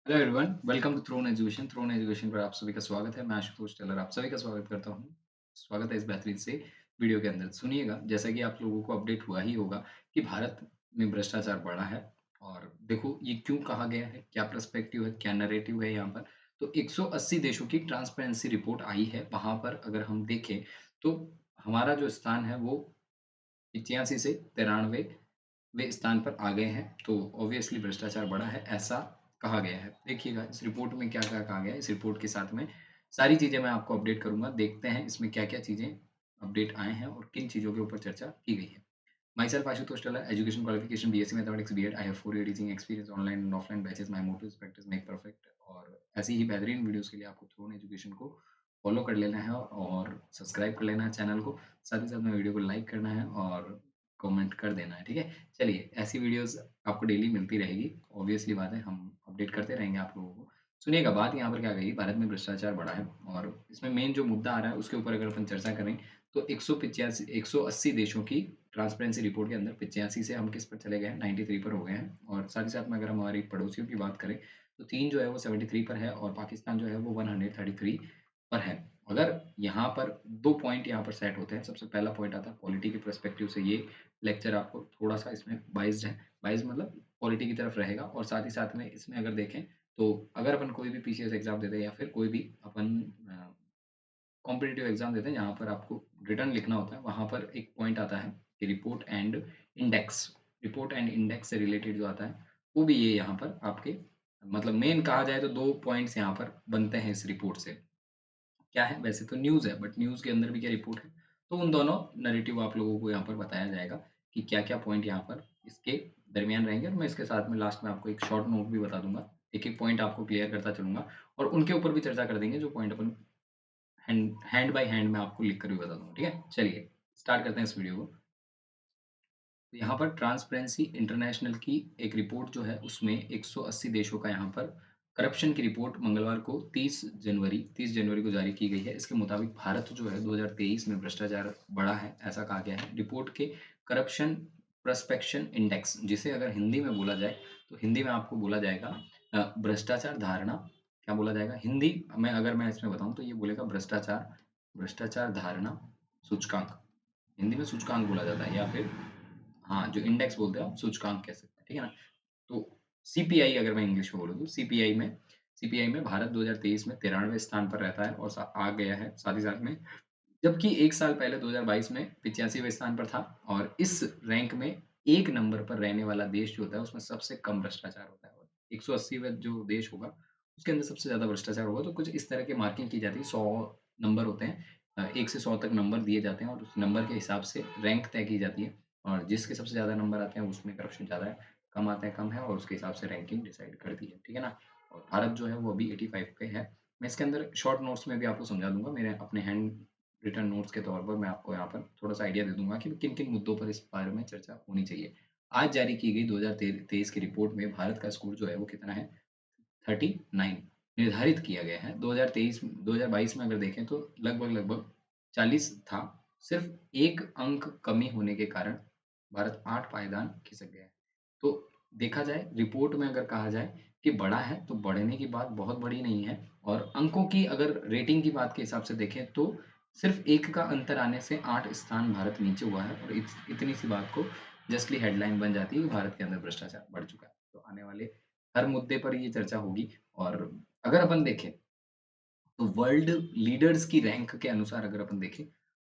Hello everyone, welcome to Throne Education. Throne Education पर आप सभी का स्वागत है। मैं आशुतोष टेलर आप सभी का स्वागत करता हूँ। स्वागत है इस बेहतरीन से वीडियो के अंदर। सुनिएगा, जैसा कि आप लोगों को अपडेट हुआ ही होगा कि भारत में भ्रष्टाचार बढ़ा है। और देखो ये क्यों कहा गया है, क्या पर्सपेक्टिव है, क्या नैरेटिव है यहाँ पर। तो 180 देशों की ट्रांसपेरेंसी रिपोर्ट आई है। वहाँ पर अगर हम देखें तो हमारा जो स्थान है वो 85 से 93 वे स्थान पर आ गए हैं। तो ऑब्वियसली भ्रष्टाचार बढ़ा है, ऐसा कहा गया है। देखिएगा इस रिपोर्ट में क्या-क्या कहा गया है। इस रिपोर्ट के साथ में सारी चीज़ें मैं आपको अपडेट करूँगा। देखते हैं इसमें क्या-क्या चीज़ें अपडेट आए हैं और किन चीज़ों के ऊपर चर्चा की गई है। My self Ashutosh Talla, education qualification BSc mathematics BEd. I have 4 year teaching experience online and offline batches. My motto is practice make perfect. और ऐसी ही बेहतरीन वीडियोज़ के लिए आपको थ्रोन एजुकेशन को फॉलो कर लेना है और सब्सक्राइब कर लेना है चैनल को। साथ ही साथ में वीडियो को लाइक करना है और कमेंट कर देना है, ठीक है? चलिए ऐसी वीडियोज़ आपको डेली मिलती रहेगी। ऑब्वियसली बात है, हम अपडेट करते रहेंगे आप लोगों को। सुनिएगा बात यहाँ पर क्या कही, भारत में भ्रष्टाचार बढ़ा है और इसमें मेन जो मुद्दा आ रहा है उसके ऊपर अगर अपन चर्चा करें तो 180 देशों की ट्रांसपेरेंसी रिपोर्ट के अंदर 85 से हम किस पर चले गए हैं, 93 पर हो गए हैं। और साथ ही साथ में अगर हमारी पड़ोसियों की बात करें तो 3 जो है वो 73 पर है और पाकिस्तान जो है वो 133 पर है। अगर यहाँ पर 2 पॉइंट यहाँ पर सेट होते हैं। सबसे पहला पॉइंट आता है पॉलिटी के पर्सपेक्टिव से। ये लेक्चर आपको थोड़ा-सा इसमें बाइस्ड है। बाइस्ड मतलब पॉलिटी की तरफ रहेगा और साथ ही साथ में इसमें अगर देखें तो अगर अपन कोई भी पीसीएस एग्ज़ाम देते हैं या फिर कोई भी अपन कॉम्पिटिटिव एग्ज़ाम देते हैं जहाँ पर आपको रिटर्न लिखना होता है, वहाँ पर एक पॉइंट आता है कि report and index. Report and index से रिलेटेड जो आता है, वो भी ये यहाँ पर आपके मतलब मेन कहा जाए तो 2 पॉइंट्स यहाँ पर बनते हैं इस रिपोर्ट से। क्या है? वैसे तो न्यूज़ है, बट न्यूज़ के अंदर भी क्या रिपोर्ट है? तो उन दोनों नैरेटिव आप लोगों को यहाँ पर बताया जाएगा कि क्या-क्या पॉइंट यहाँ पर इसके दरमियान रहेंगे और मैं इसके साथ में लास्ट में आपको एक शॉर्ट नोट भी बता दूँगा। एक-एक पॉइंट आपको क्लियर करता चलूँगा और उनके ऊपर भी चर्चा कर देंगे जो point upon hand hand by hand मैं आपको लिख कर भी बता दूँगा, ठीक है? चलिए, स्टार्ट करते हैं इस वीडियो को। तो यहाँ पर ट्रांसपेरेंसी इंटरनेशनल की एक रिपोर्ट जो है उसमें 180 देशों का यहाँ पर करप्शन की रिपोर्ट मंगलवार को 30 जनवरी को जारी की गई है। इसके मुताबिक भारत जो है 2023 में भ्रष्टाचार बढ़ा है, ऐसा कहा गया है। रिपोर्ट के करप्शन प्रोस्पेक्शन इंडेक्स जिसे अगर हिंदी में बोला जाए, तो हिंदी में आपको बोला जाएगा भ्रष्टाचार धारणा क्या बोला जाएगा? हिंदी में अगर मैं इसमें बताऊँ तो ये बोलेगा भ्रष्टाचार भ्रष्टाचार धारणा सूचकांक। हिंदी में सूचकांक बोला जाता है या फिर हाँ, जो इंडेक्स बोलते हो आप सूचकांक कह सकते हैं, ठीक है ना? तो सीपीआई अगर मैं इंग्लिश में बोलूँ तो सीपीआई में भारत 2023 में 93वें स्थान पर रहता है और सा आ गया है साथ ही साथ में, जबकि 1 साल पहले 2022 में 85वें स्थान पर था और इस रैंक में 1 नंबर पर रहने वाला देश जो होता है उसमें सबसे कम भ्रष्टाचार होता है और 180वाँ जो देश होगा, उसके अंदर सबसे ज़्यादा भ्रष्टाचार होगा। तो कुछ इस तरह की मार्किंग की जाती है, 100 नंबर होते हैं। 1 से 100 तक नंबर दिए जाते हैं और उस नंबर के हिसाब से रैंक तय की जाती है और जिसके सबसे ज़्यादा नंबर आते हैं उसमें करप्शन ज़्यादा है, कम आते हैं कम है और उसके हिसाब से रैंकिंग डिसाइड करती है, ठीक है ना? और भारत जो है वो अभी 85 पे है। मैं इसके अंदर शॉर्ट नोट्स में भी आपको समझा दूँगा, मेरे अपने हैंड रिटन नोट्स के तौर पर मैं आपको यहाँ पर थोड़ा-सा आइडिया दे दूँगा कि किन-किन मुद्दों पर इस बारे में चर्चा होनी चाहिए। आज जारी की गई 2023 की रिपोर्ट में भारत का स्कोर जो है वो कितना है? 39 निर्धारित किया गया है। 2022 में अगर देखें तो लगभग-लगभग 40 था। सिर्फ़ 1 अंक कमी होने के कारण भारत 8 पायदान खिसक गया है। तो देखा जाए रिपोर्ट में अगर कहा जाए कि बड़ा है, तो बढ़ने की बात बहुत बड़ी नहीं है और अंकों की अगर रेटिंग की बात के हिसाब से देखें तो सिर्फ़ 1 का अंतर आने से 8 स्थान भारत नीचे हुआ है और इतनी सी बात को जस्टली हेडलाइन बन जाती है कि भारत के अंदर भ्रष्टाचार बढ़ चुका है। तो आने वाले हर मुद्दे पर ये चर्चा होगी और अगर अपन देखें तो वर्ल्ड लीडर्स की रैंक के अनुसार अगर अपन देखें,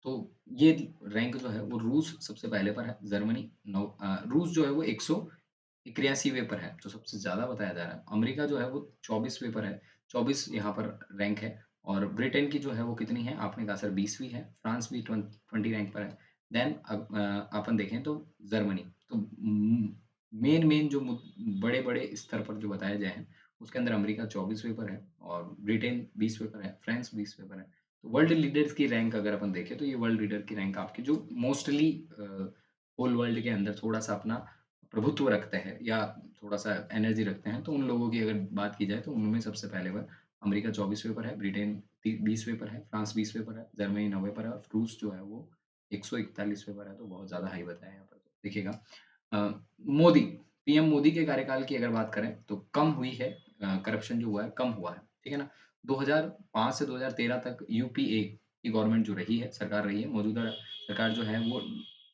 तो ये रैंक जो है वो रूस सबसे पहले पर है, जर्मनी रूस जो है वो 183वें पर है, जो सबसे ज़्यादा बताया जा रहा है। अमेरिका जो है वो 24वें पर है, 24 यहाँ पर रैंक है और ब्रिटेन की जो है वो कितनी है? आपने कहा सर 20वीं है, फ्रांस भी 20 रैंक पर है। देन अपन देखें तो जर्मनी, तो मेन-मेन जो बड़े-बड़े स्तर पर जो बताए गए हैं, उसके अंदर अमेरिका 24वें पर है और ब्रिटेन 20वें पर है, फ्रांस 20वें पर है। तो वर्ल्ड लीडर्स की रैंक अगर अपन देखें तो ये वर्ल्ड लीडर की रैंक आपकी जो मोस्टली होल वर्ल्ड के अंदर थोड़ा-सा अपना प्रभुत्व रखते हैं या थोड़ा-सा एनर्जी रखते हैं, तो उन लोगों की अगर बात की जाए तो उनमें सबसे पहले पर अमेरिका 24वें पर है, ब्रिटेन 20वें पर है, फ्रांस 20वें पर है, जर्मनी 9वें पर है और रूस जो है वो 141वें पर है, तो बहुत ज़्यादा हाई बताया है यहाँ पर तो। देखिएगा मोदी, पीएम मोदी के कार्यकाल की अगर बात करें तो कम हुई है, करप्शन जो हुआ है कम हुआ है, ठीक है ना? 2005 से 2013 तक यूपीए की गवर्नमेंट जो रही है, सरकार रही है, मौजूदा सरकार जो है वो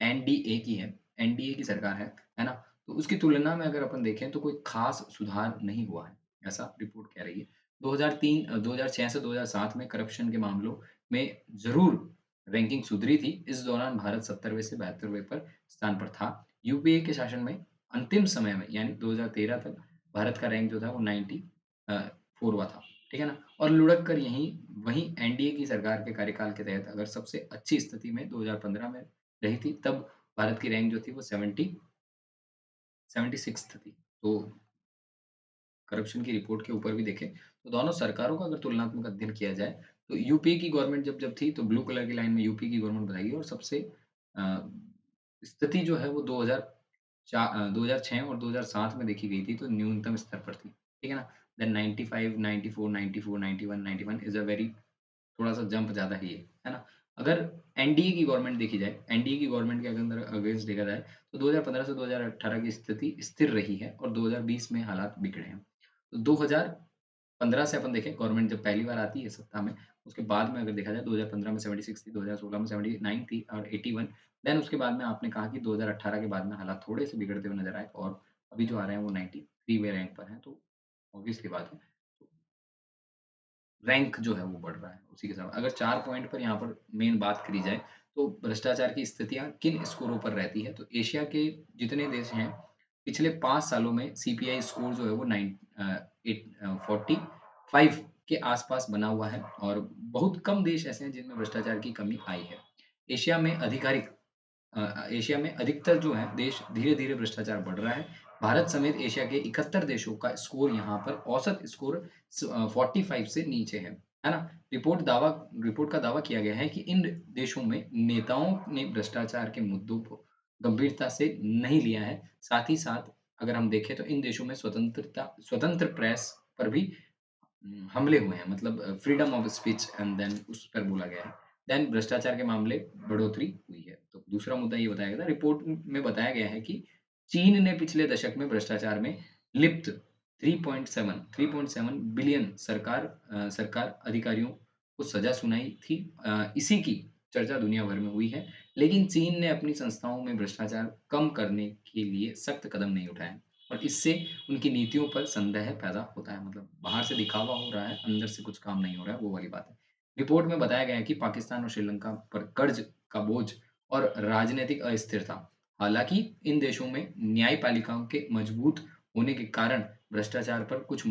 एनडीए की है, एनडीए की सरकार है ना? तो उसकी तुलना में अगर अपन देखें तो कोई ख़ास सुधार नहीं हुआ है, ऐसा रिपोर्ट कह रही है। 2006 से 2007 में करप्शन के मामलों में ज़रूर रैंकिंग सुधरी थी। इस दौरान भारत 70वें से 72वें पर स्थान पर था। यूपीए के शासन में अंतिम समय में यानी 2013 तक भारत का रैंक जो था वो 94वां था, ठीक है ना? और लुढ़क कर वहीं एनडीए की सरकार के कार्यकाल के तहत अगर सबसे अच्छी स्थिति में 2015 में रही थी, तब भारत की रैंक जो थी वो 76th थी। तो करप्शन की रिपोर्ट के ऊपर भी देखें, तो दोनों सरकारों का अगर तुलनात्मक अध्ययन किया जाए, तो यूपीए की गवर्नमेंट जब जब थी, तो ब्लू कलर की लाइन में यूपी की गवर्नमेंट बताई गई और सबसे अ, स्थिति जो है वो 2006 और 2007 में देखी गई थी, तो न्यूनतम स्तर पर थी, ठीक है ना? देन 95, 94, 94, 91, 91 इज़ अ वेरी थोड़ा-सा जंप ज़्यादा ही है ना? अगर एनडीए की गवर्नमेंट देखी जाए, एनडीए की गवर्नमेंट के अंदर अगेंस्ट देखा जाए, तो 2015 से 2018 की स्थिति स्थिर रही है और 2020 में हालात बिगड़े हैं। तो 2015 से अपन देखें गवर्नमेंट जब पहली बार आती है सत्ता में, उसके बाद में अगर देखा जाए 2015 में 76 थी, 2016 में 79 थी और 81 देन उसके बाद में आपने कहा कि 2018 के बाद में हालात थोड़े-से बिगड़ते हुए नज़र आए और अभी जो आ रहे हैं वो 93वें रैंक पर हैं, तो ऑब्वियस सी बात है। रैंक जो है वो बढ़ रहा है उसी के साथ। अगर 4 पॉइंट पर यहाँ पर मेन बात करी जाए, तो भ्रष्टाचार की स्थितियाँ किन स्कोरों पर रहती है? तो एशिया के जितने देश हैं, पिछले 5 सालों में सीपीआई स्कोर जो है वो 45 के आस-पास बना हुआ है और बहुत कम देश ऐसे हैं जिनमें भ्रष्टाचार की कमी आई है। एशिया में आधिकारिक एशिया में अधिकतर जो है देश धीरे-धीरे भ्रष्टाचार बढ़ रहा है। भारत समेत एशिया के 71 देशों का स्कोर यहाँ पर औसत स्कोर 45 से नीचे है ना? रिपोर्ट का दावा किया गया है कि इन देशों में नेताओं ने भ्रष्टाचार के मुद्दों को गंभीरता से नहीं लिया है। साथ ही साथ अगर हम देखें तो इन देशों में स्वतंत्र प्रेस पर भी हमले हुए हैं मतलब freedom of speech and then उस पर बोला गया है। देन भ्रष्टाचार के मामले बढ़ोतरी हुई है। तो दूसरा मुद्दा ये बताया गया था रिपोर्ट में बताया गया है कि चीन ने पिछले दशक में भ्रष्टाचार में लिप्त 3.7 बिलियन सरकार अधिकारियों को सज़ा सुनाई थी। इसी की चर्चा दुनिया भर में हुई है। लेकिन चीन ने अपनी संस्थाओं में भ्रष्टाचार कम करने के लिए सख्त कदम नहीं उठाए और इससे उनकी नीतियों पर संदेह पैदा होता है मतलब बाहर से दिखावा हो रहा है, अंदर से कुछ काम नहीं हो रहा है, वो वाली बात है। रिपोर्ट में बताया गया है कि पाकिस्तान और श्रीलंका पर कर्ज का बोझ और राजनीतिक अस्थिरता। हालाँकि इन देशों में न्यायपालिकाओं के मजबूत होने के कारण भ्रष्टाचार पर कुछ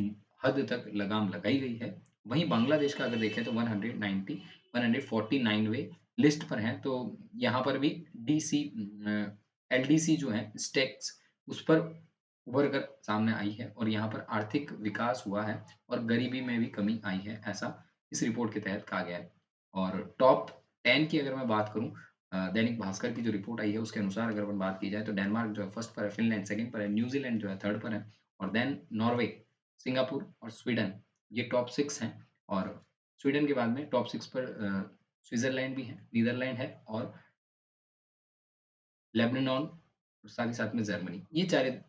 हद तक लगाम लगाई गई है। वहीं बांग्लादेश का अगर देखें तो 149वें लिस्ट पर हैं, तो यहाँ पर भी एलडीसी जो है स्टेक्स उस पर उभर कर सामने आई है और यहाँ पर आर्थिक विकास हुआ है और गरीबी में भी कमी आई है, ऐसा इस रिपोर्ट के तहत कहा गया है। और टॉप 10 की अगर मैं बात करूँ दैनिक भास्कर की जो रिपोर्ट आई है उसके अनुसार अगर अपन बात की जाए तो डेनमार्क जो है फर्स्ट पर है, फिनलैंड सेकंड पर है, न्यूज़ीलैंड जो है थर्ड पर है और देन नॉर्वे, सिंगापुर और स्वीडन ये टॉप 6 हैं और स्वीडन के बाद में टॉप 6 पर स्विट्ज़रलैंड भी है, नीदरलैंड है और लेबनान और साथ ही साथ में जर्मनी। ये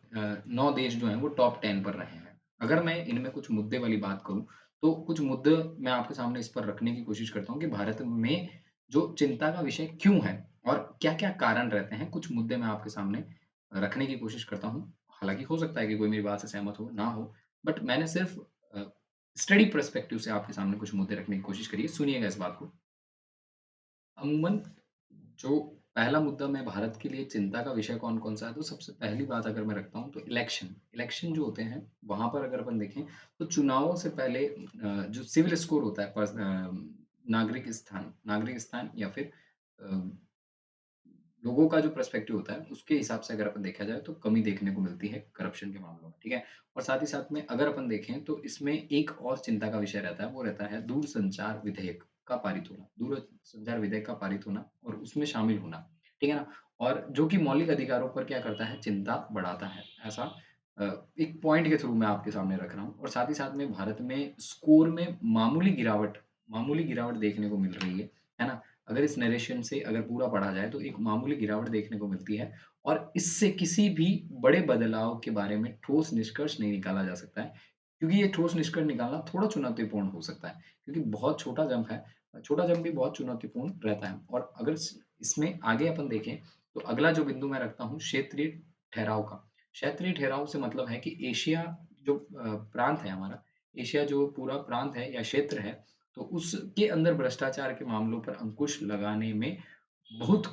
9 देश जो हैं वो टॉप 10 पर रहे हैं। अगर मैं इनमें कुछ मुद्दे वाली बात करूँ, तो कुछ मुद्दे मैं आपके सामने इस पर रखने की कोशिश करता हूँ कि भारत में जो चिंता का विषय क्यों है और क्या-क्या कारण रहते हैं, कुछ मुद्दे मैं आपके सामने रखने की कोशिश करता हूँ। हालाँकि हो सकता है कि कोई मेरी बात से सहमत हो, ना हो, बट मैंने सिर्फ़ अ, स्टडी पर्सपेक्टिव से आपके सामने कुछ मुद्दे रखने की कोशिश करी है। सुनिएगा इस बात को। अमूमन जो पहला मुद्दा मैं भारत के लिए चिंता का विषय कौन-कौन सा है, तो सबसे पहली बात अगर मैं रखता हूँ तो इलेक्शन। इलेक्शन जो होते हैं, वहाँ पर अगर अपन देखें तो चुनावों से पहले जो सिविल स्कोर होता है नागरिक स्थान या फिर अ, लोगों का जो पर्सपेक्टिव होता है, उसके हिसाब से अगर अपन देखा जाए तो कमी देखने को मिलती है करप्शन के मामलों में, ठीक है? और साथ ही साथ में अगर अपन देखें तो इसमें एक और चिंता का विषय रहता है, वो रहता है दूरसंचार विधेयक का पारित होना। दूरसंचार विधेयक का पारित होना और उसमें शामिल होना, ठीक है ना? और जो कि मौलिक अधिकारों पर क्या करता है, चिंता बढ़ाता है। ऐसा अ, एक पॉइंट के थ्रू मैं आपके सामने रख रहा हूँ और साथ ही साथ में भारत में स्कोर में मामूली गिरावट देखने को मिल रही है ना? अगर इस नैरेशन से अगर पूरा पढ़ा जाए तो एक मामूली गिरावट देखने को मिलती है और इससे किसी भी बड़े बदलाव के बारे में ठोस निष्कर्ष नहीं निकाला जा सकता है। क्योंकि ये ठोस निष्कर्ष निकालना थोड़ा चुनौतीपूर्ण हो सकता है, क्योंकि बहुत छोटा जंप है। छोटा जंप भी बहुत चुनौतीपूर्ण रहता है और अगर इसमें आगे अपन देखें, तो अगला जो बिंदु मैं रखता हूँ क्षेत्रीय ठहराव का। क्षेत्रीय ठहराव से मतलब है कि एशिया जो प्रांत है हमारा, एशिया जो पूरा प्रांत है या क्षेत्र है, तो उसके अंदर भ्रष्टाचार के मामलों पर अंकुश लगाने में बहुत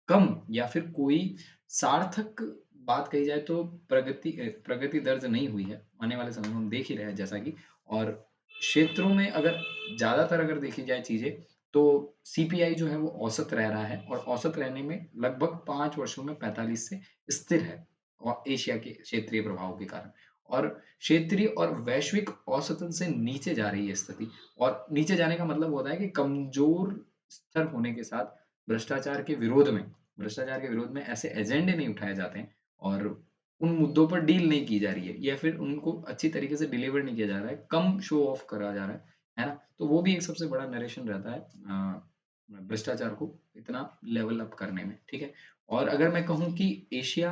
कम या फिर कोई सार्थक बात कही जाए तो प्रगति दर्ज नहीं हुई है। आने वाले समय में हम देख ही रहे हैं जैसा कि और क्षेत्रों में अगर ज़्यादातर अगर देखी जाए चीज़ें, तो सीपीआई जो है वो औसत रह रहा है और औसत रहने में लगभग 5 वर्षों में 45 से स्थिर है और एशिया के क्षेत्रीय प्रभाव के कारण। और क्षेत्रीय और वैश्विक औसतन से नीचे जा रही है स्थिति और नीचे जाने का मतलब होता है कि कमज़ोर स्तर होने के साथ भ्रष्टाचार के विरोध में ऐसे एजेंडे नहीं उठाए जाते हैं और उन मुद्दों पर डील नहीं की जा रही है या फिर उनको अच्छी तरीके से डिलीवर नहीं किया जा रहा है, कम शो ऑफ करा जा रहा है ना? तो वो भी एक सबसे बड़ा नरेशन रहता है भ्रष्टाचार को इतना लेवल अप करने में, ठीक है? और अगर मैं कहूँ कि एशिया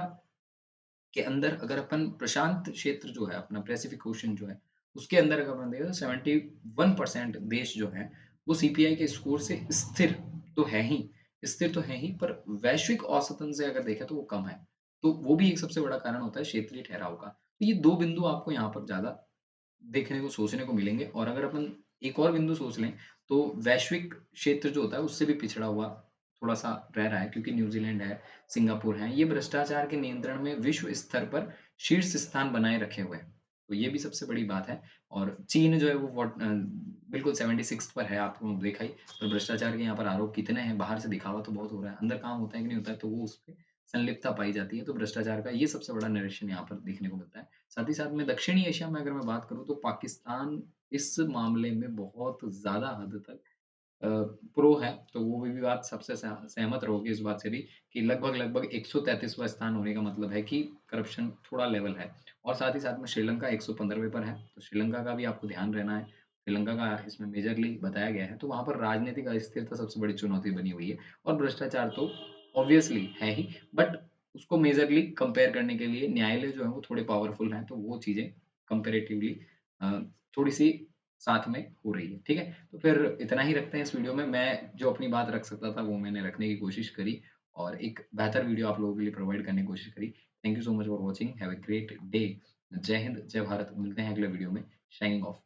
के अंदर अगर अपन प्रशांत क्षेत्र जो है अपना पैसिफिक ओशन जो है, उसके अंदर अगर अपन देखें तो 71% देश जो हैं, वो सीपीआई के स्कोर से स्थिर तो है ही पर वैश्विक औसतन से अगर देखें तो वो कम है। तो वो भी एक सबसे बड़ा कारण होता है क्षेत्रीय ठहराव का। तो ये 2 बिंदु आपको यहाँ पर ज़्यादा देखने को, सोचने को मिलेंगे और अगर अपन एक और बिंदु सोच लें, तो वैश्विक क्षेत्र जो होता है उससे भी पिछड़ा हुआ थोड़ा-सा रह रहा है क्योंकि न्यूज़ीलैंड है, सिंगापुर है, ये भ्रष्टाचार के नियंत्रण में विश्व स्तर पर शीर्ष स्थान बनाए रखे हुए हैं। तो ये भी सबसे बड़ी बात है और चीन जो है वो बिल्कुल 76th पर है, आपने देखा ही। और भ्रष्टाचार के यहाँ पर आरोप कितने हैं, बाहर से दिखावा तो बहुत हो रहा है, अंदर काम होता है कि नहीं होता है, तो वो उसपे संलिप्तता पाई जाती है। तो भ्रष्टाचार का ये सबसे बड़ा नरेशन यहाँ पर देखने को मिलता है। साथ ही साथ में दक्षिणी एशिया में अगर मैं बात करूँ तो पाकिस्तान इस मामले में बहुत ज़्यादा हद तक अ, प्रो है, तो वो भी बात सबसे सहमत रहोगे इस बात से भी कि लगभग-लगभग 133वाँ स्थान होने का मतलब है कि करप्शन थोड़ा लेवल है। और साथ ही साथ में श्रीलंका 115वें पर है, तो श्रीलंका का भी आपको ध्यान रहना है। श्रीलंका का इसमें मेजरली बताया गया है, तो वहाँ पर राजनीतिक अस्थिरता सबसे बड़ी चुनौती बनी हुई है और भ्रष्टाचार तो ऑब्वियसली है ही, बट उसको मेजरली कंपेयर करने के लिए न्यायालय जो है वो थोड़े पावरफुल हैं, तो वो चीज़ें कंपैरेटिवली अ, थोड़ी-सी साथ में हो रही है, ठीक है? तो फिर इतना ही रखते हैं इस वीडियो में। मैं जो अपनी बात रख सकता था वो मैंने रखने की कोशिश करी और एक बेहतर वीडियो आप लोगों के लिए प्रोवाइड करने की कोशिश करी। Thank you so much for watching. Have a great day. जय हिंद, जय भारत। मिलते हैं अगले वीडियो में। Signing off.